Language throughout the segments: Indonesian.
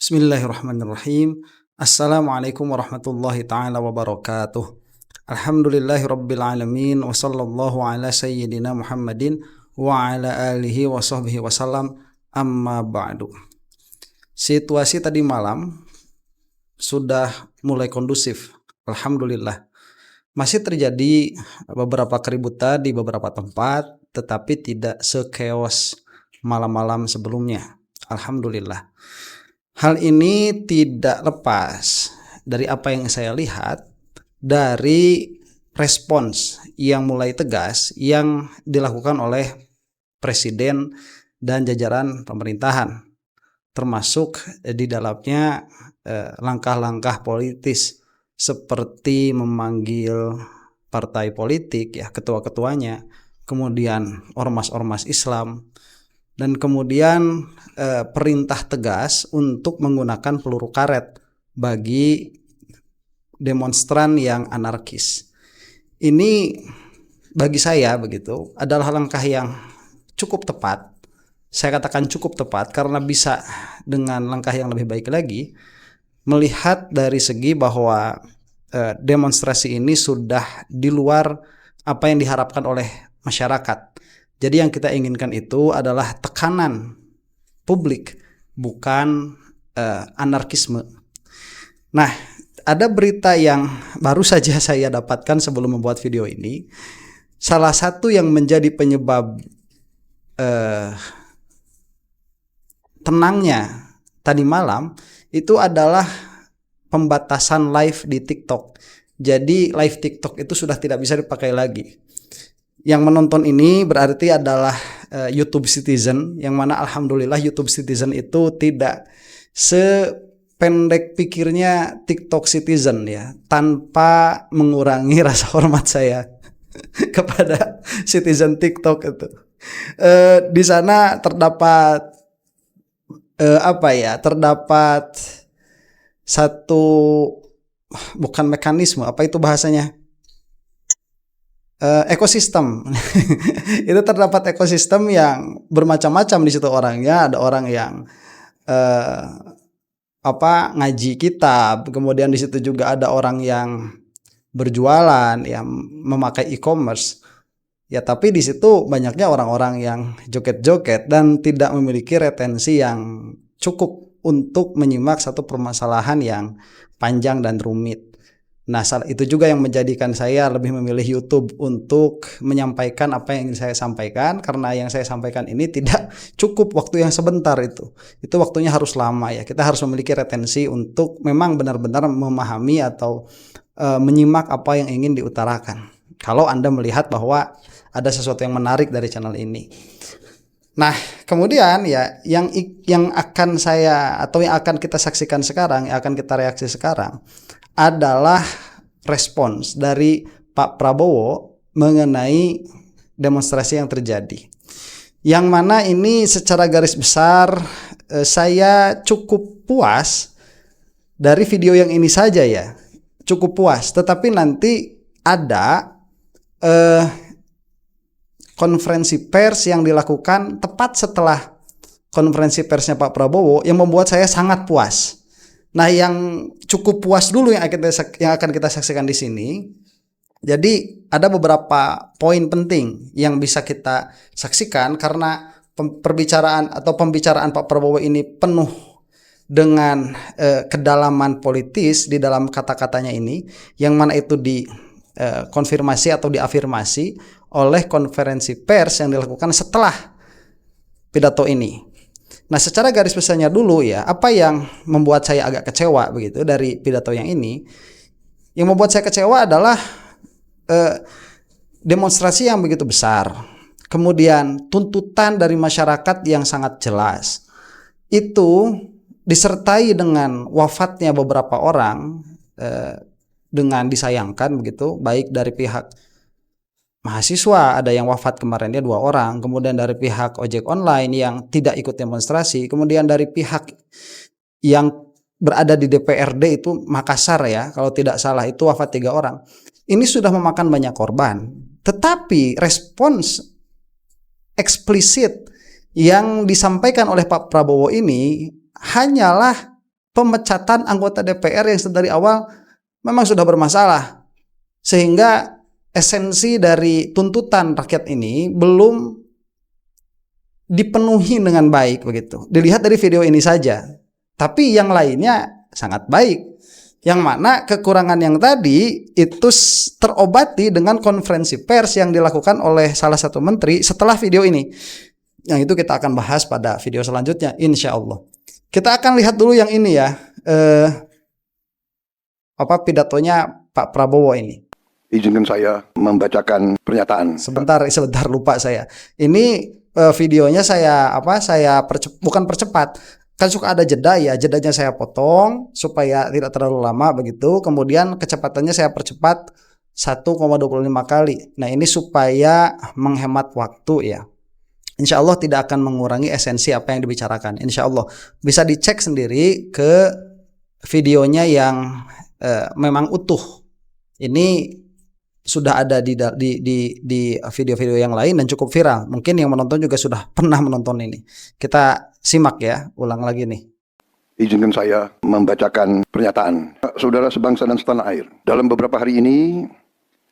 Bismillahirrahmanirrahim. Assalamualaikum warahmatullahi ta'ala wabarakatuh. Alhamdulillahirabbil alamin wa sallallahu ala sayyidina Muhammadin wa ala alihi wa sahbihi wasallam. Amma ba'du. Situasi tadi malam sudah mulai kondusif. Alhamdulillah. Masih terjadi beberapa keributan di beberapa tempat, tetapi tidak sekeos malam-malam sebelumnya. Alhamdulillah. Hal ini tidak lepas dari apa yang saya lihat dari respons yang mulai tegas yang dilakukan oleh Presiden dan jajaran pemerintahan, termasuk di dalamnya langkah-langkah politis seperti memanggil partai politik, ya, ketua-ketuanya, kemudian ormas-ormas Islam, dan kemudian perintah tegas untuk menggunakan peluru karet bagi demonstran yang anarkis. Ini bagi saya begitu adalah langkah yang cukup tepat. Saya katakan cukup tepat karena bisa dengan langkah yang lebih baik lagi melihat dari segi bahwa demonstrasi ini sudah di luar apa yang diharapkan oleh masyarakat. Jadi yang kita inginkan itu adalah tekanan publik, bukan anarkisme. Nah, ada berita yang baru saja saya dapatkan sebelum membuat video ini. Salah satu yang menjadi penyebab tenangnya tadi malam itu adalah pembatasan live di TikTok. Jadi live TikTok itu sudah tidak bisa dipakai lagi. Yang menonton ini berarti adalah YouTube Citizen, yang mana alhamdulillah YouTube Citizen itu tidak sependek pikirnya TikTok Citizen, ya, tanpa mengurangi rasa hormat saya kepada citizen TikTok itu. Di sana terdapat terdapat satu, bukan mekanisme, apa itu bahasanya? Ekosistem. Itu terdapat ekosistem yang bermacam-macam di situ orangnya. Ada orang yang ngaji kitab, kemudian di situ juga ada orang yang berjualan, yang memakai e-commerce. Ya, tapi di situ banyaknya orang-orang yang joget-joget dan tidak memiliki retensi yang cukup untuk menyimak satu permasalahan yang panjang dan rumit. Nah, itu juga yang menjadikan saya lebih memilih YouTube untuk menyampaikan apa yang ingin saya sampaikan, karena yang saya sampaikan ini tidak cukup waktu yang sebentar itu waktunya harus lama, ya. Kita harus memiliki retensi untuk memang benar-benar memahami atau menyimak apa yang ingin diutarakan. Kalau Anda melihat bahwa ada sesuatu yang menarik dari channel ini. Nah, kemudian ya yang akan saya atau yang akan kita saksikan sekarang, yang akan kita reaksi sekarang adalah respons dari Pak Prabowo mengenai demonstrasi yang terjadi. Yang mana ini secara garis besar saya cukup puas dari video yang ini saja, ya. Cukup puas, tetapi nanti ada konferensi pers yang dilakukan tepat setelah konferensi persnya Pak Prabowo yang membuat saya sangat puas. Nah, yang cukup puas dulu yang akan kita saksikan di sini. Jadi ada beberapa poin penting yang bisa kita saksikan karena pembicaraan Pak Prabowo ini penuh dengan kedalaman politis di dalam kata-katanya ini, yang mana itu dikonfirmasi atau diafirmasi oleh konferensi pers yang dilakukan setelah pidato ini. Nah, secara garis besarnya dulu, ya, apa yang membuat saya agak kecewa begitu dari pidato yang ini? Yang membuat saya kecewa adalah demonstrasi yang begitu besar, kemudian tuntutan dari masyarakat yang sangat jelas, itu disertai dengan wafatnya beberapa orang dengan disayangkan begitu, baik dari pihak mahasiswa, ada yang wafat kemarin, dia 2 orang, kemudian dari pihak ojek online yang tidak ikut demonstrasi, kemudian dari pihak yang berada di DPRD itu Makassar, ya, kalau tidak salah itu wafat 3 orang. Ini sudah memakan banyak korban, tetapi respons eksplisit yang disampaikan oleh Pak Prabowo ini hanyalah pemecatan anggota DPR yang dari awal memang sudah bermasalah, sehingga esensi dari tuntutan rakyat ini belum dipenuhi dengan baik begitu. Dilihat dari video ini saja. Tapi yang lainnya sangat baik. Yang mana kekurangan yang tadi itu terobati dengan konferensi pers yang dilakukan oleh salah satu menteri setelah video ini. Yang itu kita akan bahas pada video selanjutnya, insya Allah. Kita akan lihat dulu yang ini ya, pidatonya Pak Prabowo ini. Izinkan saya membacakan pernyataan. Sebentar lupa saya. Ini videonya saya bukan percepat. Kan suka ada jeda ya, jedanya saya potong supaya tidak terlalu lama begitu. Kemudian kecepatannya saya percepat 1,25 kali. Nah, ini supaya menghemat waktu ya. Insya Allah tidak akan mengurangi esensi apa yang dibicarakan. Insya Allah bisa dicek sendiri ke videonya yang memang utuh. Ini sudah ada di video-video yang lain dan cukup viral. Mungkin yang menonton juga sudah pernah menonton ini. Kita simak ya, ulang lagi nih. Izinkan saya membacakan pernyataan. Saudara sebangsa dan setanah air, dalam beberapa hari ini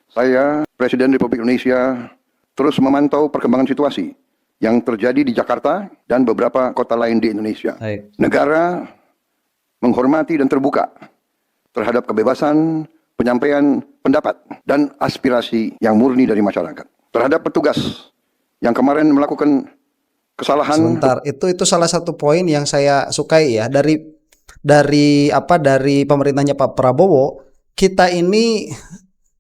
saya, Presiden Republik Indonesia, terus memantau perkembangan situasi yang terjadi di Jakarta dan beberapa kota lain di Indonesia. Baik. Negara menghormati dan terbuka terhadap kebebasan penyampaian pendapat dan aspirasi yang murni dari masyarakat. Terhadap petugas yang kemarin melakukan kesalahan. Sebentar, itu salah satu poin yang saya sukai ya dari pemerintahnya Pak Prabowo. Kita ini,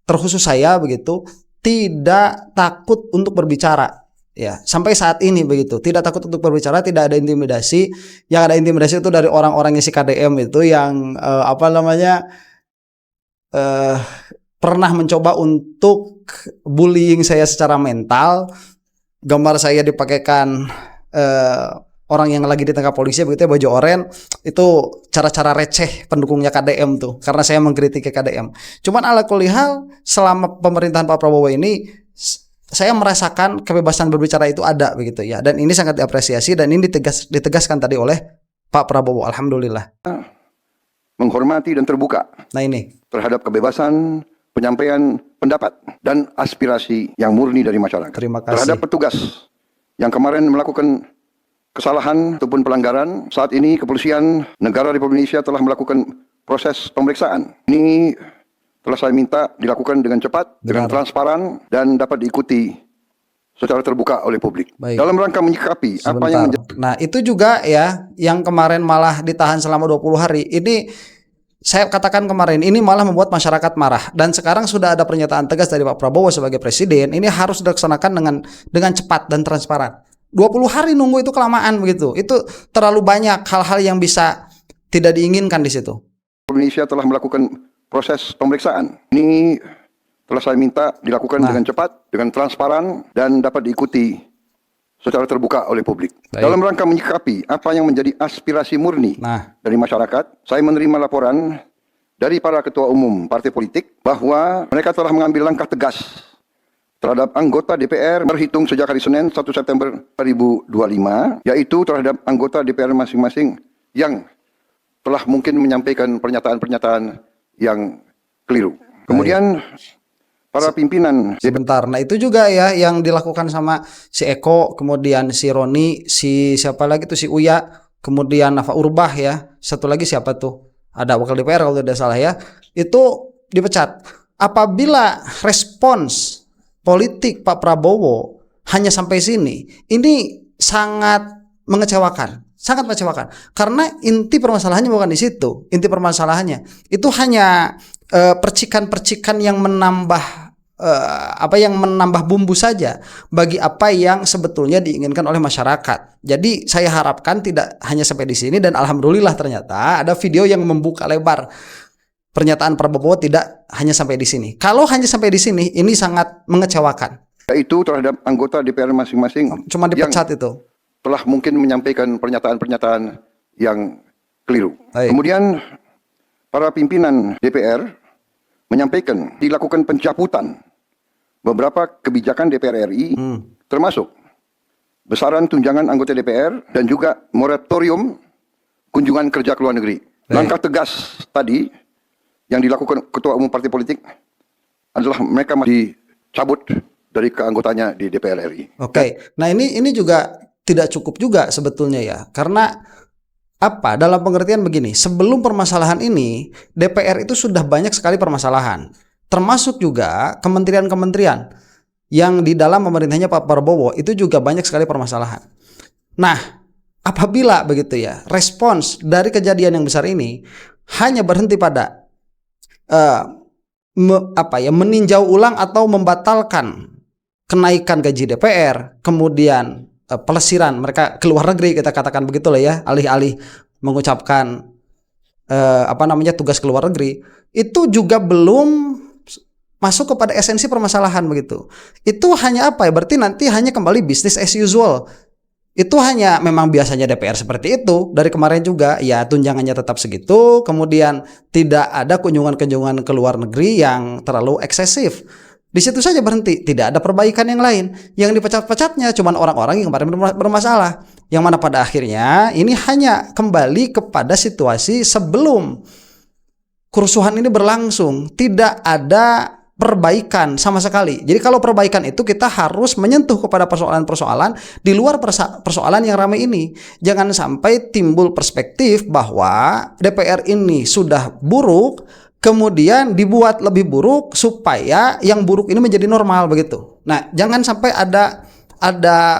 terkhusus saya begitu, tidak takut untuk berbicara. Ya, sampai saat ini begitu, tidak takut untuk berbicara, tidak ada intimidasi. Yang ada intimidasi itu dari orang-orangnya si KDM itu yang pernah mencoba untuk bullying saya secara mental. Gambar saya dipakaikan orang yang lagi ditangkap polisi begitu ya, baju oranye. Itu cara-cara receh pendukungnya KDM tuh, karena saya mengkritik KDM. Cuman ala kulli hal, selama pemerintahan Pak Prabowo ini saya merasakan kebebasan berbicara itu ada begitu ya, dan ini sangat diapresiasi dan ini ditegaskan tadi oleh Pak Prabowo. Alhamdulillah. Menghormati dan terbuka. Nah, ini terhadap kebebasan penyampaian pendapat dan aspirasi yang murni dari masyarakat. Terima kasih. Terhadap petugas yang kemarin melakukan kesalahan ataupun pelanggaran, saat ini Kepolisian Negara Republik Indonesia telah melakukan proses pemeriksaan. Ini telah saya minta dilakukan dengan cepat, dengan transparan, dan dapat diikuti secara terbuka oleh publik. Baik. Dalam rangka menyikapi apa yang Nah, itu juga ya, yang kemarin malah ditahan selama 20 hari. Ini saya katakan kemarin, ini malah membuat masyarakat marah. Dan sekarang sudah ada pernyataan tegas dari Pak Prabowo sebagai presiden, ini harus dilaksanakan dengan cepat dan transparan. 20 hari nunggu itu kelamaan begitu. Itu terlalu banyak hal-hal yang bisa tidak diinginkan di situ. Indonesia telah melakukan proses pemeriksaan. Ini telah saya minta dilakukan dengan cepat, dengan transparan, dan dapat diikuti secara terbuka oleh publik. Baik. Dalam rangka menyikapi apa yang menjadi aspirasi murni dari masyarakat, saya menerima laporan dari para ketua umum partai politik bahwa mereka telah mengambil langkah tegas terhadap anggota DPR berhitung sejak hari Senin 1 September 2025, yaitu terhadap anggota DPR masing-masing yang telah mungkin menyampaikan pernyataan-pernyataan yang keliru. Kemudian para pimpinan. Sebentar, nah itu juga ya yang dilakukan sama si Eko, kemudian si Roni, si siapa lagi tuh si Uya, kemudian Nafa Urbah ya, satu lagi siapa tuh? Ada wakil DPR kalau tidak salah ya, itu dipecat. Apabila respons politik Pak Prabowo hanya sampai sini, ini sangat mengecewakan. Sangat mengecewakan, karena inti permasalahannya bukan di situ. Inti permasalahannya itu hanya percikan-percikan yang menambah menambah bumbu saja bagi apa yang sebetulnya diinginkan oleh masyarakat. Jadi saya harapkan tidak hanya sampai di sini, dan alhamdulillah ternyata ada video yang membuka lebar pernyataan Prabowo tidak hanya sampai di sini. Kalau hanya sampai di sini, ini sangat mengecewakan. Yaitu terhadap anggota DPR masing-masing. Cuma dipecat itu. Telah mungkin menyampaikan pernyataan-pernyataan yang keliru. Baik. Kemudian para pimpinan DPR menyampaikan dilakukan pencabutan beberapa kebijakan DPR RI, termasuk besaran tunjangan anggota DPR dan juga moratorium kunjungan kerja ke luar negeri. Langkah tegas tadi yang dilakukan ketua umum partai politik adalah mereka masih dicabut dari keanggotanya di DPR RI. Oke. Nah ini juga tidak cukup juga sebetulnya ya, karena apa? Dalam pengertian begini, sebelum permasalahan ini DPR itu sudah banyak sekali permasalahan, termasuk juga kementerian-kementerian yang di dalam pemerintahnya Pak Prabowo itu juga banyak sekali permasalahan. Nah, apabila begitu ya, respons dari kejadian yang besar ini hanya berhenti pada meninjau ulang atau membatalkan kenaikan gaji DPR, kemudian pelesiran mereka ke luar negeri, kita katakan begitulah ya, alih-alih mengucapkan tugas ke luar negeri, itu juga belum masuk kepada esensi permasalahan begitu. Itu hanya berarti nanti hanya kembali business as usual. Itu hanya memang biasanya DPR seperti itu dari kemarin juga ya, tunjangannya tetap segitu, kemudian tidak ada kunjungan-kunjungan ke luar negeri yang terlalu eksesif. Di situ saja berhenti, tidak ada perbaikan yang lain. Yang dipecat-pecatnya cuma orang-orang yang kemarin bermasalah, yang mana pada akhirnya ini hanya kembali kepada situasi sebelum kerusuhan ini berlangsung, tidak ada perbaikan sama sekali. Jadi kalau perbaikan itu kita harus menyentuh kepada persoalan-persoalan di luar persoalan yang ramai ini. Jangan sampai timbul perspektif bahwa DPR ini sudah buruk, kemudian dibuat lebih buruk supaya yang buruk ini menjadi normal begitu. Nah, jangan sampai ada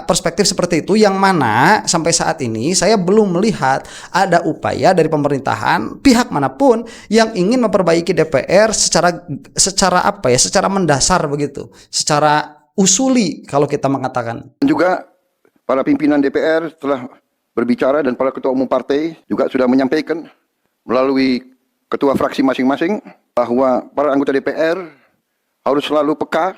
perspektif seperti itu, yang mana sampai saat ini saya belum melihat ada upaya dari pemerintahan pihak manapun yang ingin memperbaiki DPR secara mendasar begitu, secara usuli kalau kita mengatakan. Juga para pimpinan DPR telah berbicara dan para ketua umum partai juga sudah menyampaikan melalui ketua fraksi masing-masing bahwa para anggota DPR harus selalu peka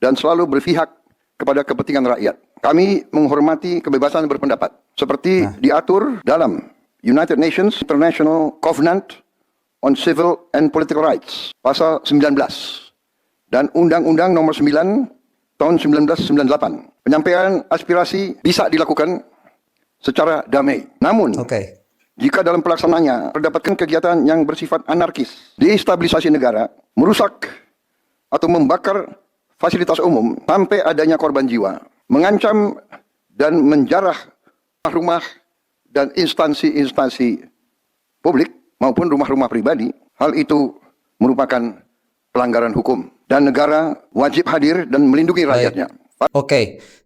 dan selalu berpihak kepada kepentingan rakyat. Kami menghormati kebebasan berpendapat seperti diatur dalam United Nations International Covenant on Civil and Political Rights pasal 19 dan Undang-Undang Nomor 9 tahun 1998. Penyampaian aspirasi bisa dilakukan secara damai. Namun, jika dalam pelaksanaannya terdapatkan kegiatan yang bersifat anarkis, destabilisasi negara, merusak atau membakar fasilitas umum sampai adanya korban jiwa, mengancam dan menjarah rumah dan instansi-instansi publik maupun rumah-rumah pribadi, hal itu merupakan pelanggaran hukum dan negara wajib hadir dan melindungi rakyatnya.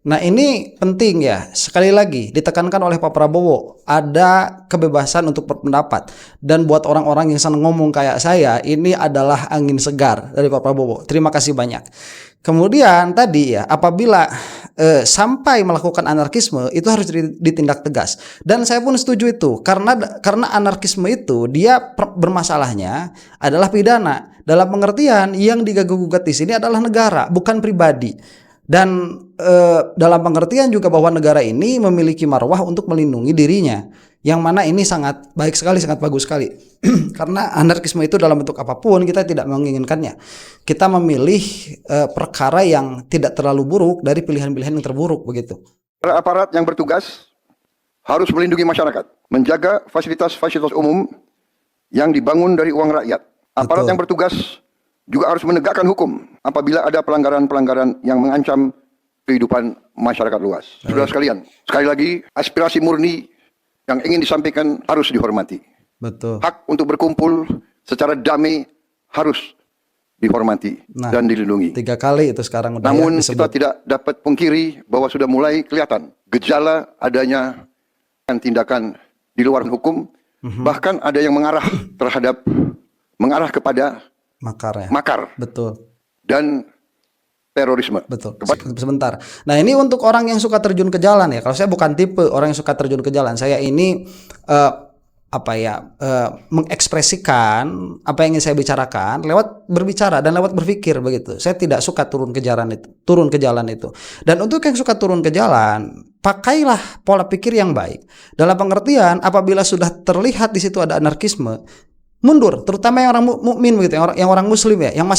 Nah ini penting ya, sekali lagi ditekankan oleh Pak Prabowo, ada kebebasan untuk berpendapat, dan buat orang-orang yang senang ngomong kayak saya, ini adalah angin segar dari Pak Prabowo. Terima kasih banyak. Kemudian tadi ya, apabila sampai melakukan anarkisme itu harus ditindak tegas, dan saya pun setuju itu, karena anarkisme itu dia bermasalahnya adalah pidana, dalam pengertian yang diganggu-gugat di sini adalah negara, bukan pribadi. Dan dalam pengertian juga bahwa negara ini memiliki marwah untuk melindungi dirinya, yang mana ini sangat baik sekali, sangat bagus sekali. Karena anarkisme itu dalam bentuk apapun kita tidak menginginkannya. Kita memilih perkara yang tidak terlalu buruk dari pilihan-pilihan yang terburuk begitu. Aparat yang bertugas harus melindungi masyarakat, menjaga fasilitas-fasilitas umum yang dibangun dari uang rakyat. Aparat yang bertugas juga harus menegakkan hukum apabila ada pelanggaran-pelanggaran yang mengancam kehidupan masyarakat luas. Saudara sekalian, sekali lagi aspirasi murni yang ingin disampaikan harus dihormati. Betul. Hak untuk berkumpul secara damai harus dihormati dan dilindungi. 3 kali itu sekarang udah. Namun kita tidak dapat pungkiri bahwa sudah mulai kelihatan gejala adanya tindakan di luar hukum, bahkan ada yang mengarah kepada makar. Betul. Dan terorisme. Betul. Sebentar. Nah ini untuk orang yang suka terjun ke jalan ya. Kalau saya bukan tipe orang yang suka terjun ke jalan. Saya ini mengekspresikan apa yang ingin saya bicarakan lewat berbicara dan lewat berpikir begitu. Saya tidak suka turun ke jalan itu. Dan untuk yang suka turun ke jalan, pakailah pola pikir yang baik. Dalam pengertian apabila sudah terlihat di situ ada anarkisme, mundur, terutama yang orang mukmin begitu, yang orang muslim ya, yang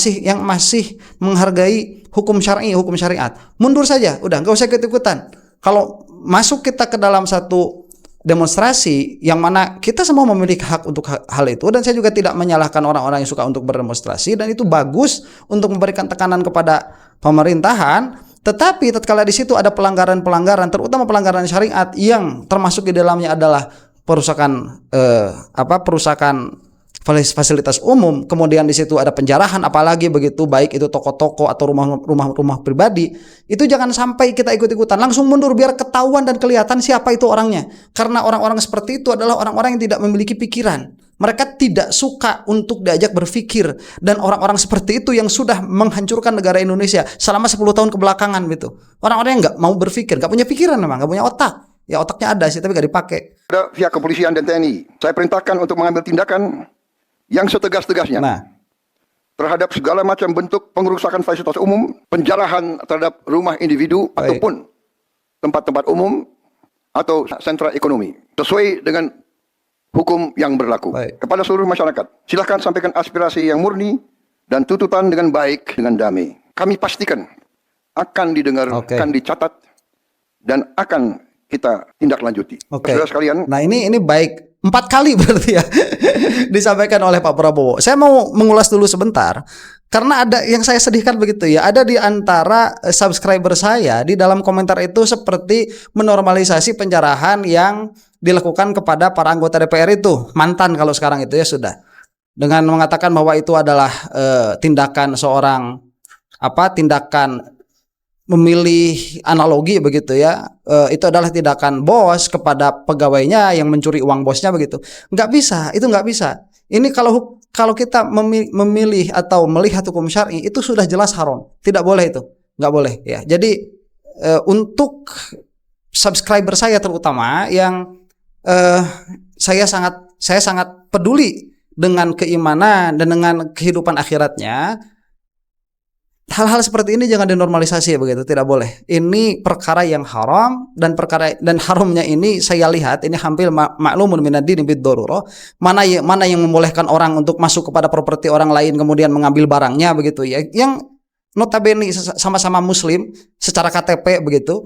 masih menghargai hukum syariat, mundur saja, udah nggak usah ikut-ikutan. Kalau masuk kita ke dalam satu demonstrasi, yang mana kita semua memiliki hak untuk hal itu, dan saya juga tidak menyalahkan orang-orang yang suka untuk berdemonstrasi, dan itu bagus untuk memberikan tekanan kepada pemerintahan. Tetapi tatkala di situ ada pelanggaran-pelanggaran, terutama pelanggaran syariat yang termasuk di dalamnya adalah perusakan perusakan fasilitas umum, kemudian di situ ada penjarahan, apalagi begitu, baik itu toko-toko atau rumah-rumah pribadi, itu jangan sampai kita ikut-ikutan, langsung mundur biar ketahuan dan kelihatan siapa itu orangnya. Karena orang-orang seperti itu adalah orang-orang yang tidak memiliki pikiran. Mereka tidak suka untuk diajak berpikir, dan orang-orang seperti itu yang sudah menghancurkan negara Indonesia selama 10 tahun kebelakangan gitu. Orang-orang yang nggak mau berpikir, nggak punya pikiran, memang nggak punya otak. Ya otaknya ada sih tapi nggak dipakai. Ada pihak kepolisian dan TNI, saya perintahkan untuk mengambil tindakan yang setegas-tegasnya terhadap segala macam bentuk pengerusakan fasilitas umum, penjarahan terhadap rumah individu ataupun tempat-tempat umum atau sentra ekonomi sesuai dengan hukum yang berlaku. Kepada seluruh masyarakat, silakan sampaikan aspirasi yang murni dan tuntutan dengan baik, dengan damai. Kami pastikan akan didengar, akan dicatat, dan akan kita tindak lanjuti. Saudara sekalian. Nah ini baik. 4 kali berarti ya disampaikan oleh Pak Prabowo. Saya mau mengulas dulu sebentar, karena ada yang saya sedihkan begitu ya. Ada di antara subscriber saya di dalam komentar itu seperti menormalisasi penjarahan yang dilakukan kepada para anggota DPR itu, mantan kalau sekarang itu ya sudah, dengan mengatakan bahwa itu adalah tindakan seorang tindakan memilih analogi begitu ya, itu adalah tindakan bos kepada pegawainya yang mencuri uang bosnya begitu. Nggak bisa, itu nggak bisa. Ini kalau kita memilih atau melihat hukum syar'i itu sudah jelas haram, tidak boleh itu, nggak boleh ya. Jadi untuk subscriber saya terutama yang saya sangat peduli dengan keimanan dan dengan kehidupan akhiratnya, hal-hal seperti ini jangan dinormalisasi begitu, tidak boleh. Ini perkara yang haram, dan haramnya ini saya lihat ini hampir maklumun minad-din bid-darurah. Mana yang membolehkan orang untuk masuk kepada properti orang lain kemudian mengambil barangnya begitu ya, yang notabene sama-sama muslim secara KTP begitu,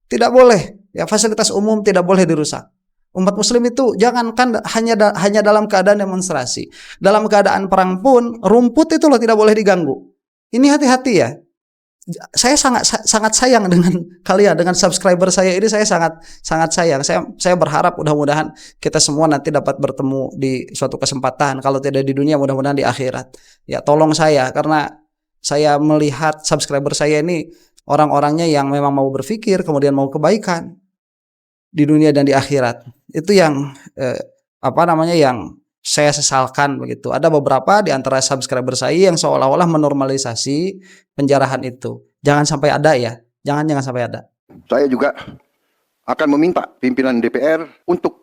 tidak boleh ya. Fasilitas umum tidak boleh dirusak. Umat muslim itu jangankan hanya dalam keadaan demonstrasi, dalam keadaan perang pun rumput itu loh tidak boleh diganggu. Ini hati-hati ya. Saya sangat sayang dengan kalian, dengan subscriber saya ini, saya sangat sayang. Saya berharap mudah-mudahan kita semua nanti dapat bertemu di suatu kesempatan, kalau tidak di dunia mudah-mudahan di akhirat. Ya tolong saya, karena saya melihat subscriber saya ini orang-orangnya yang memang mau berpikir kemudian mau kebaikan di dunia dan di akhirat. Itu yang yang saya sesalkan begitu. Ada beberapa di antara subscriber saya yang seolah-olah menormalisasi penjarahan itu. Jangan sampai ada ya. Jangan sampai ada. Saya juga akan meminta pimpinan DPR untuk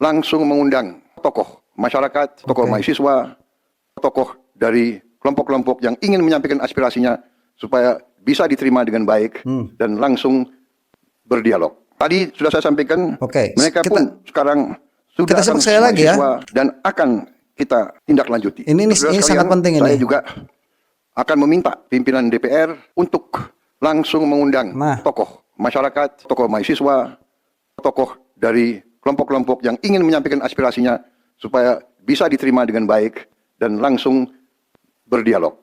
langsung mengundang tokoh masyarakat, tokoh mahasiswa, tokoh dari kelompok-kelompok yang ingin menyampaikan aspirasinya supaya bisa diterima dengan baik dan langsung berdialog. Tadi sudah saya sampaikan, mereka pun sekarang sudah kita sebut saya lagi ya, dan akan kita tindak lanjuti. Ini sangat penting ini. Saya juga akan meminta pimpinan DPR untuk langsung mengundang tokoh masyarakat, tokoh mahasiswa, tokoh dari kelompok-kelompok yang ingin menyampaikan aspirasinya supaya bisa diterima dengan baik dan langsung berdialog.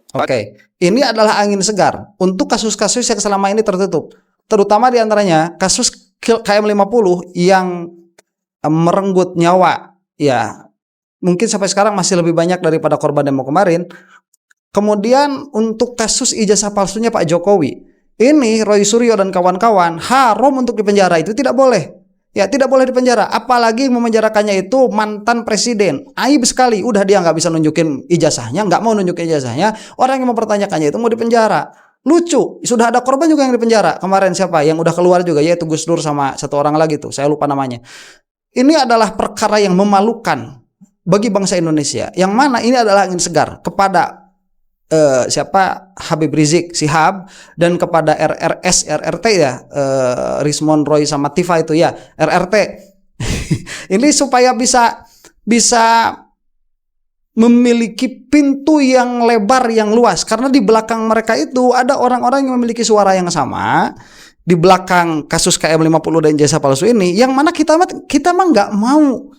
Ini adalah angin segar untuk kasus-kasus yang selama ini tertutup, terutama diantaranya kasus KM50 yang merenggut nyawa ya, mungkin sampai sekarang masih lebih banyak daripada korban demo kemarin. Kemudian untuk kasus ijazah palsunya Pak Jokowi ini, Roy Suryo dan kawan-kawan haram untuk dipenjara, itu tidak boleh ya, tidak boleh dipenjara. Apalagi memenjarakannya itu mantan presiden, aib sekali. Udah dia nggak bisa nunjukin ijazahnya, nggak mau nunjukin ijazahnya, orang yang mempertanyakannya itu mau dipenjara. Lucu, sudah ada korban juga yang dipenjara kemarin, siapa yang udah keluar juga, yaitu Gus Dur sama satu orang lagi tuh, saya lupa namanya. Ini adalah perkara yang memalukan bagi bangsa Indonesia, yang mana ini adalah angin segar kepada Habib Rizik Sihab dan kepada RRT ya, Rismon Roy sama Tifa itu ya, RRT. Ini supaya bisa memiliki pintu yang lebar, yang luas, karena di belakang mereka itu ada orang-orang yang memiliki suara yang sama, di belakang kasus KM50 dan ijazah palsu ini, yang mana kita mah nggak mau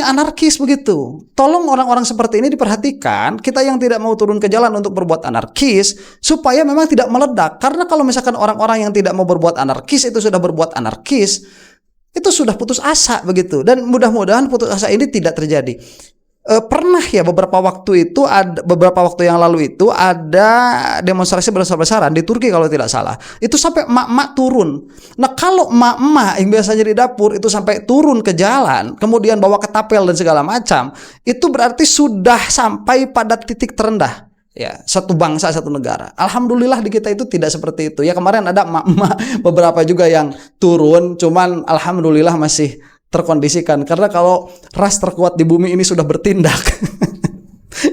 anarkis begitu. Tolong orang-orang seperti ini diperhatikan, kita yang tidak mau turun ke jalan untuk berbuat anarkis supaya memang tidak meledak. Karena kalau misalkan orang-orang yang tidak mau berbuat anarkis itu sudah berbuat anarkis, itu sudah putus asa begitu. Dan mudah-mudahan putus asa ini tidak terjadi. Pernah ya beberapa waktu yang lalu itu ada demonstrasi besar-besaran di Turki kalau tidak salah. Itu sampai emak-emak turun. Nah, kalau emak-emak yang biasanya di dapur itu sampai turun ke jalan, kemudian bawa ketapel dan segala macam, itu berarti sudah sampai pada titik terendah. Ya, satu bangsa, satu negara. Alhamdulillah di kita itu tidak seperti itu. Ya, kemarin ada emak-emak beberapa juga yang turun, cuman alhamdulillah masih terkondisikan, karena kalau ras terkuat di bumi ini sudah bertindak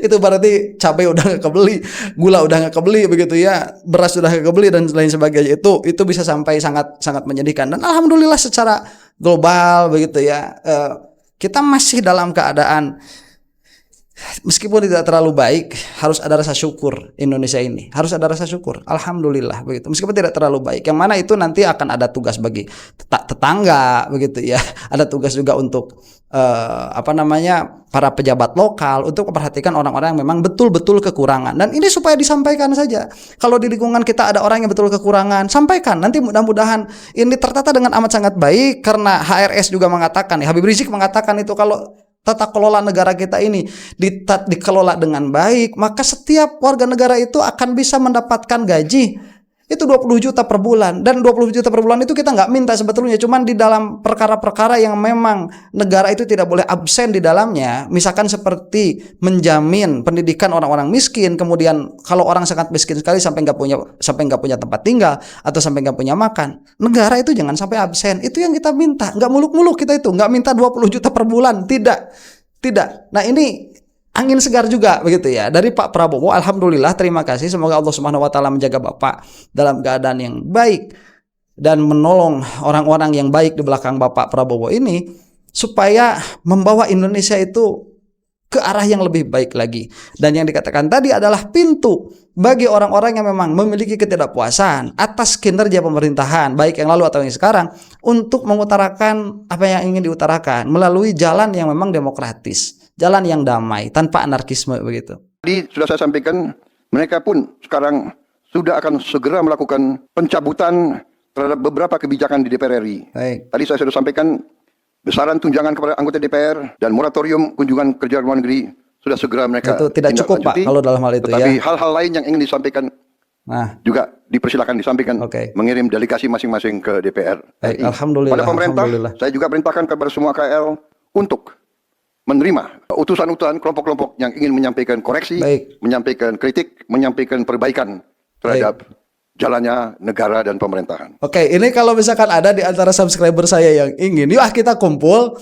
itu berarti cabai udah nggak kebeli, gula udah nggak kebeli begitu ya, beras sudah nggak kebeli dan lain sebagainya. Itu bisa sampai sangat menyedihkan. Dan alhamdulillah secara global begitu ya, kita masih dalam keadaan meskipun tidak terlalu baik, harus ada rasa syukur. Indonesia ini harus ada rasa syukur, alhamdulillah begitu. Meskipun tidak terlalu baik, yang mana itu nanti akan ada tugas bagi tetangga begitu ya. Ada tugas juga untuk para pejabat lokal untuk memperhatikan orang-orang yang memang betul-betul kekurangan. Dan ini supaya disampaikan saja. Kalau di lingkungan kita ada orang yang betul kekurangan, sampaikan. Nanti mudah-mudahan ini tertata dengan amat sangat baik, karena HRS juga mengatakan, Habib Rizik mengatakan itu, kalau tata kelola negara kita ini dikelola dengan baik, maka setiap warga negara itu akan bisa mendapatkan gaji itu 20 juta per bulan. Dan 20 juta per bulan itu kita nggak minta sebetulnya, cuman di dalam perkara-perkara yang memang negara itu tidak boleh absen di dalamnya, misalkan seperti menjamin pendidikan orang-orang miskin, kemudian kalau orang sangat miskin sekali sampai nggak punya tempat tinggal atau sampai nggak punya makan, negara itu jangan sampai absen. Itu yang kita minta, nggak muluk-muluk kita itu, nggak minta 20 juta per bulan, tidak. Nah, ini angin segar juga begitu ya dari Pak Prabowo. Alhamdulillah, terima kasih. Semoga Allah Subhanahu wa taala menjaga Bapak dalam keadaan yang baik dan menolong orang-orang yang baik di belakang Bapak Prabowo ini supaya membawa Indonesia itu ke arah yang lebih baik lagi. Dan yang dikatakan tadi adalah pintu bagi orang-orang yang memang memiliki ketidakpuasan atas kinerja pemerintahan, baik yang lalu atau yang sekarang, untuk mengutarakan apa yang ingin diutarakan melalui jalan yang memang demokratis, jalan yang damai, tanpa anarkisme begitu. Tadi sudah saya sampaikan, mereka pun sekarang sudah akan segera melakukan pencabutan terhadap beberapa kebijakan di DPR RI. Tadi saya sudah sampaikan, besaran tunjangan kepada anggota DPR dan moratorium kunjungan kerja luar negeri sudah segera mereka itu tidak cukup Pak kalau dalam hal itu. Tetapi hal-hal lain yang ingin disampaikan juga dipersilakan disampaikan, mengirim delegasi masing-masing ke DPR. Alhamdulillah. Pada pemerintah, saya juga perintahkan kepada semua KL untuk menerima utusan-utusan kelompok-kelompok yang ingin menyampaikan koreksi, menyampaikan kritik, menyampaikan perbaikan terhadap jalannya negara dan pemerintahan. Oke, ini kalau misalkan ada di antara subscriber saya yang ingin, yuk kita kumpul,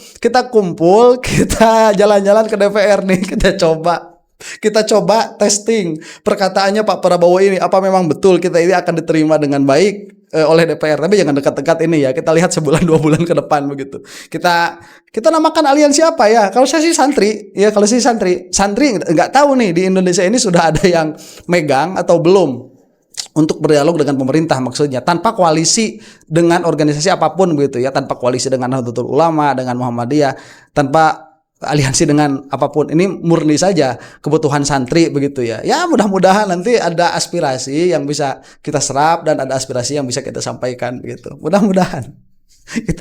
kita jalan-jalan ke DPR nih, kita coba testing perkataannya Pak Prabowo ini, apa memang betul kita ini akan diterima dengan baik oleh DPR. Tapi jangan dekat-dekat ini ya, kita lihat sebulan 2 bulan ke depan begitu. Kita namakan aliansi apa ya? Kalau saya sih santri nggak tahu nih di Indonesia ini sudah ada yang megang atau belum untuk berdialog dengan pemerintah, maksudnya tanpa koalisi dengan organisasi apapun begitu ya, tanpa koalisi dengan Nahdlatul Ulama, dengan Muhammadiyah, tanpa aliansi dengan apapun. Ini murni saja kebutuhan santri begitu ya. Ya mudah-mudahan nanti ada aspirasi yang bisa kita serap dan ada aspirasi yang bisa kita sampaikan begitu. Mudah-mudahan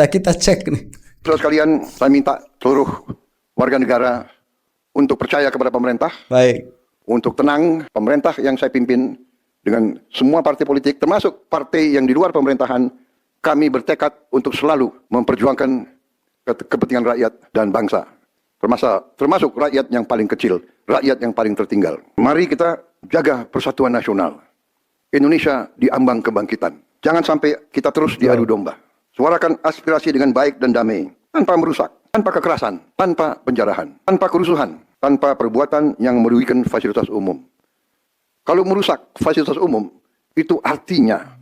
kita cek nih. Terus kalian, saya minta seluruh warga negara untuk percaya kepada pemerintah. Untuk tenang, pemerintah yang saya pimpin dengan semua partai politik, termasuk partai yang di luar pemerintahan, kami bertekad untuk selalu memperjuangkan kepentingan rakyat dan bangsa. Termasuk rakyat yang paling kecil, rakyat yang paling tertinggal. Mari kita jaga persatuan nasional. Indonesia di ambang kebangkitan. Jangan sampai kita terus diadu domba. Suarakan aspirasi dengan baik dan damai, tanpa merusak, tanpa kekerasan, tanpa penjarahan, tanpa kerusuhan, tanpa perbuatan yang merugikan fasilitas umum. Kalau merusak fasilitas umum, itu artinya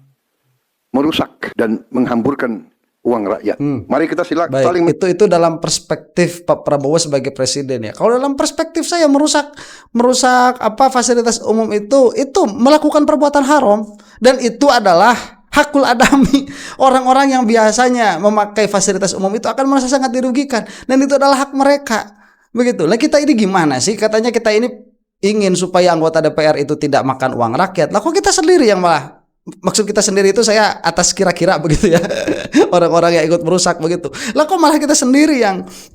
merusak dan menghamburkan uang rakyat. Mari kita saling itu dalam perspektif Pak Prabowo sebagai presiden ya. Kalau dalam perspektif saya merusak fasilitas umum itu melakukan perbuatan haram, dan itu adalah Hakul adami, orang-orang yang biasanya memakai fasilitas umum itu akan merasa sangat dirugikan, dan itu adalah hak mereka. Begitu. Lah kita ini gimana sih? Katanya kita ini ingin supaya anggota DPR itu tidak makan uang rakyat. Lah kok kita sendiri yang malah, maksud kita sendiri itu saya atas kira-kira begitu ya. Orang-orang yang ikut merusak begitu. Lah kok malah kita sendiri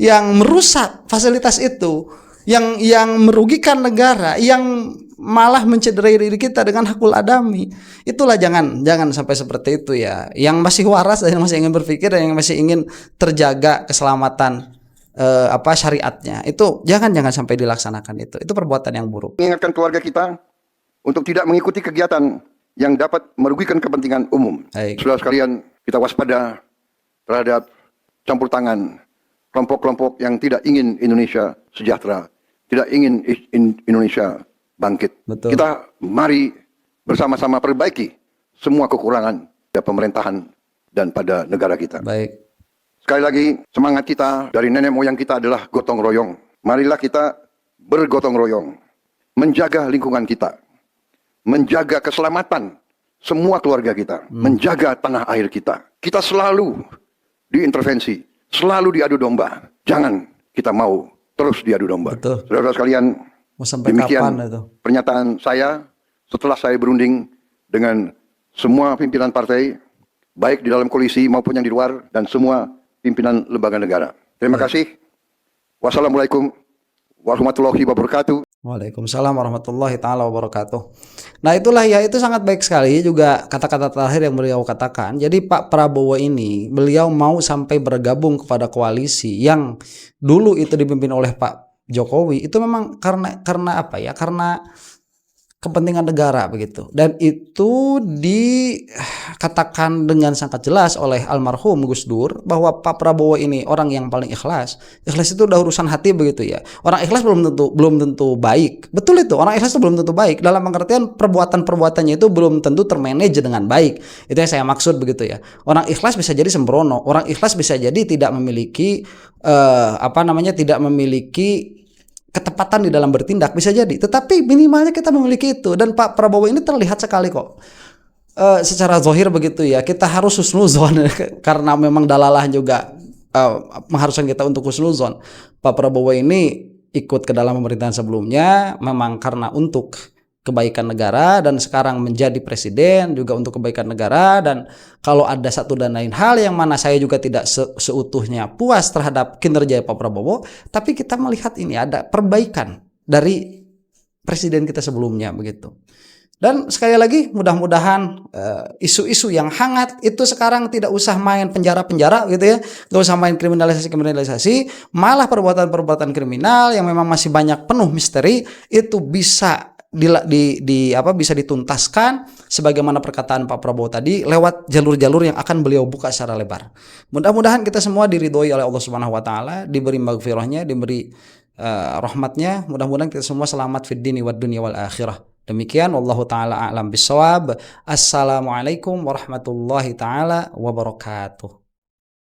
yang merusak fasilitas itu, yang merugikan negara, yang malah mencederai diri kita dengan hakul adami. Itulah jangan sampai seperti itu ya. Yang masih waras dan yang masih ingin berpikir dan yang masih ingin terjaga keselamatan syariatnya, itu jangan sampai dilaksanakan itu. Itu perbuatan yang buruk. Mengingatkan keluarga kita untuk tidak mengikuti kegiatan yang dapat merugikan kepentingan umum. Saudara sekalian, kita waspada terhadap campur tangan kelompok-kelompok yang tidak ingin Indonesia sejahtera, tidak ingin Indonesia bangkit. Betul. Kita mari bersama-sama perbaiki semua kekurangan pada pemerintahan dan pada negara kita. Baik. Sekali lagi, semangat kita dari nenek moyang kita adalah gotong royong. Marilah kita bergotong royong, menjaga lingkungan kita, menjaga keselamatan semua keluarga kita, menjaga tanah air kita. Kita selalu diintervensi, selalu diadu domba. Jangan kita mau terus diadu domba. Betul. Saudara sekalian, demikian pernyataan saya setelah saya berunding dengan semua pimpinan partai, baik di dalam koalisi maupun yang di luar, dan semua pimpinan lembaga negara. Terima kasih. Wassalamualaikum warahmatullahi wabarakatuh. Waalaikumsalam warahmatullahi taala wabarakatuh. Nah itulah ya, itu sangat baik sekali juga kata-kata terakhir yang beliau katakan. Jadi Pak Prabowo ini, beliau mau sampai bergabung kepada koalisi yang dulu itu dipimpin oleh Pak Jokowi, itu memang karena apa ya? Karena kepentingan negara begitu. Dan itu dikatakan dengan sangat jelas oleh almarhum Gus Dur bahwa Pak Prabowo ini orang yang paling ikhlas. Ikhlas itu udah urusan hati begitu ya. Orang ikhlas belum tentu baik. Betul itu, orang ikhlas itu belum tentu baik. Dalam pengertian perbuatan-perbuatannya itu belum tentu termanage dengan baik. Itu yang saya maksud begitu ya. Orang ikhlas bisa jadi sembrono. Orang ikhlas bisa jadi tidak memiliki tidak memiliki ketepatan di dalam bertindak, bisa jadi. Tetapi minimalnya kita memiliki itu. Dan Pak Prabowo ini terlihat sekali kok secara zahir begitu ya. Kita harus husnuzon karena memang dalalah juga mengharuskan kita untuk husnuzon. Pak Prabowo ini ikut ke dalam pemerintahan sebelumnya memang karena untuk kebaikan negara, dan sekarang menjadi presiden juga untuk kebaikan negara. Dan kalau ada satu dan lain hal yang mana saya juga tidak seutuhnya puas terhadap kinerja Pak Prabowo, tapi kita melihat ini ada perbaikan dari presiden kita sebelumnya begitu. Dan sekali lagi mudah-mudahan isu-isu yang hangat itu sekarang tidak usah main penjara-penjara gitu ya, nggak usah main kriminalisasi, malah perbuatan-perbuatan kriminal yang memang masih banyak penuh misteri itu bisa bisa dituntaskan sebagaimana perkataan Pak Prabowo tadi lewat jalur-jalur yang akan beliau buka secara lebar. Mudah-mudahan kita semua diridhoi oleh Allah Subhanahu wa taala, diberi maghfirahnya, diberi rahmatnya. Mudah-mudahan kita semua selamat fid dini wad dunya wal akhirah. Demikian wallahu taala a'lam bissawab. Assalamualaikum warahmatullahi taala wabarakatuh.